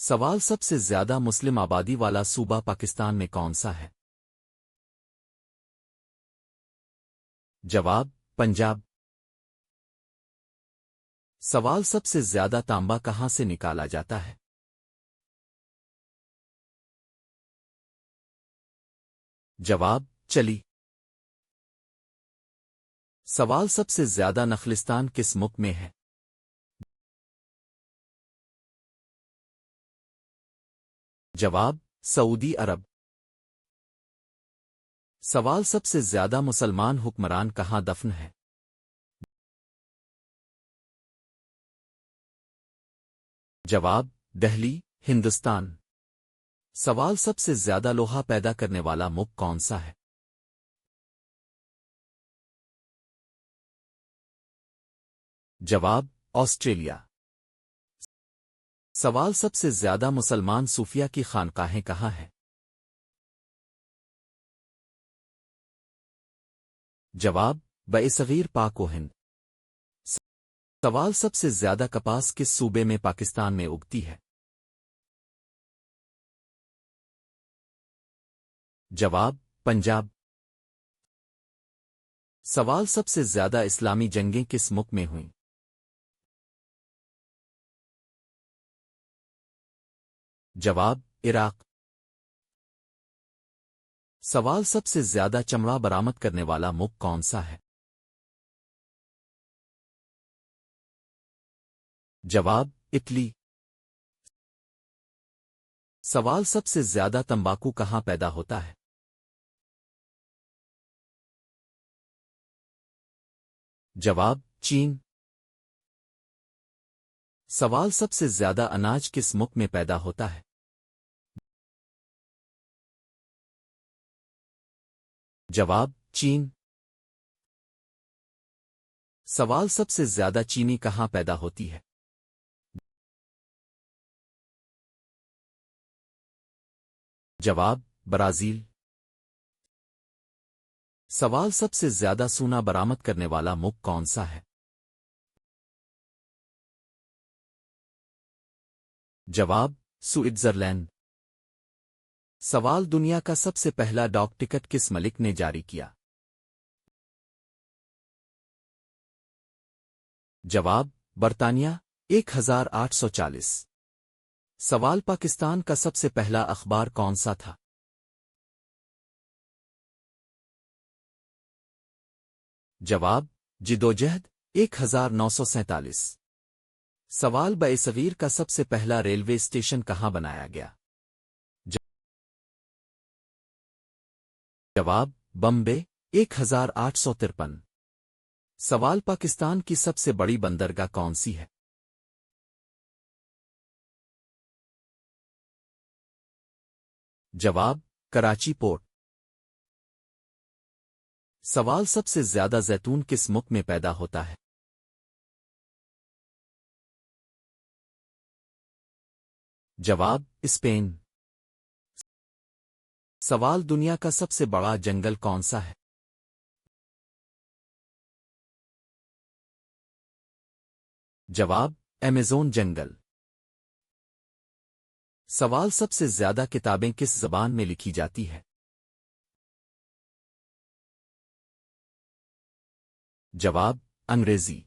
سوال سب سے زیادہ مسلم آبادی والا صوبہ پاکستان میں کون سا ہے؟ جواب: پنجاب۔ سوال سب سے زیادہ تانبا کہاں سے نکالا جاتا ہے؟ جواب: چلی۔ سوال سب سے زیادہ نخلستان کس ملک میں ہے؟ جواب: سعودی عرب۔ سوال سب سے زیادہ مسلمان حکمران کہاں دفن ہے؟ جواب: دہلی، ہندوستان۔ سوال سب سے زیادہ لوہا پیدا کرنے والا ملک کون سا ہے؟ جواب: آسٹریلیا۔ سوال سب سے زیادہ مسلمان صوفیہ کی خانقاہیں کہاں ہیں؟ جواب: برصغیر پاک و ہند۔ سوال سب سے زیادہ کپاس کس صوبے میں پاکستان میں اگتی ہے؟ جواب: پنجاب۔ سوال سب سے زیادہ اسلامی جنگیں کس ملک میں ہوئیں؟ جواب: عراق۔ سوال سب سے زیادہ چمڑا برآمد کرنے والا ملک کون سا ہے؟ جواب: اٹلی۔ سوال سب سے زیادہ تمباکو کہاں پیدا ہوتا ہے؟ جواب: چین۔ سوال سب سے زیادہ اناج کس ملک میں پیدا ہوتا ہے؟ جواب: چین۔ سوال سب سے زیادہ چینی کہاں پیدا ہوتی ہے؟ جواب: برازیل۔ سوال سب سے زیادہ سونا برآمد کرنے والا ملک کون سا ہے؟ جواب: سوئٹزرلینڈ۔ سوال دنیا کا سب سے پہلا ڈاک ٹکٹ کس ملک نے جاری کیا؟ جواب: برطانیہ، 1840۔ سوال پاکستان کا سب سے پہلا اخبار کون سا تھا؟ جواب: جدوجہد، 1947۔ سوال برصغیر کا سب سے پہلا ریلوے اسٹیشن کہاں بنایا گیا؟ جواب: بمبے، 1853۔ سوال پاکستان کی سب سے بڑی بندرگاہ کون سی ہے؟ جواب: کراچی پورٹ۔ سوال سب سے زیادہ زیتون کس ملک میں پیدا ہوتا ہے؟ جواب: اسپین۔ سوال دنیا کا سب سے بڑا جنگل کون سا ہے؟ جواب: ایمیزون جنگل۔ سوال سب سے زیادہ کتابیں کس زبان میں لکھی جاتی ہے؟ جواب: انگریزی۔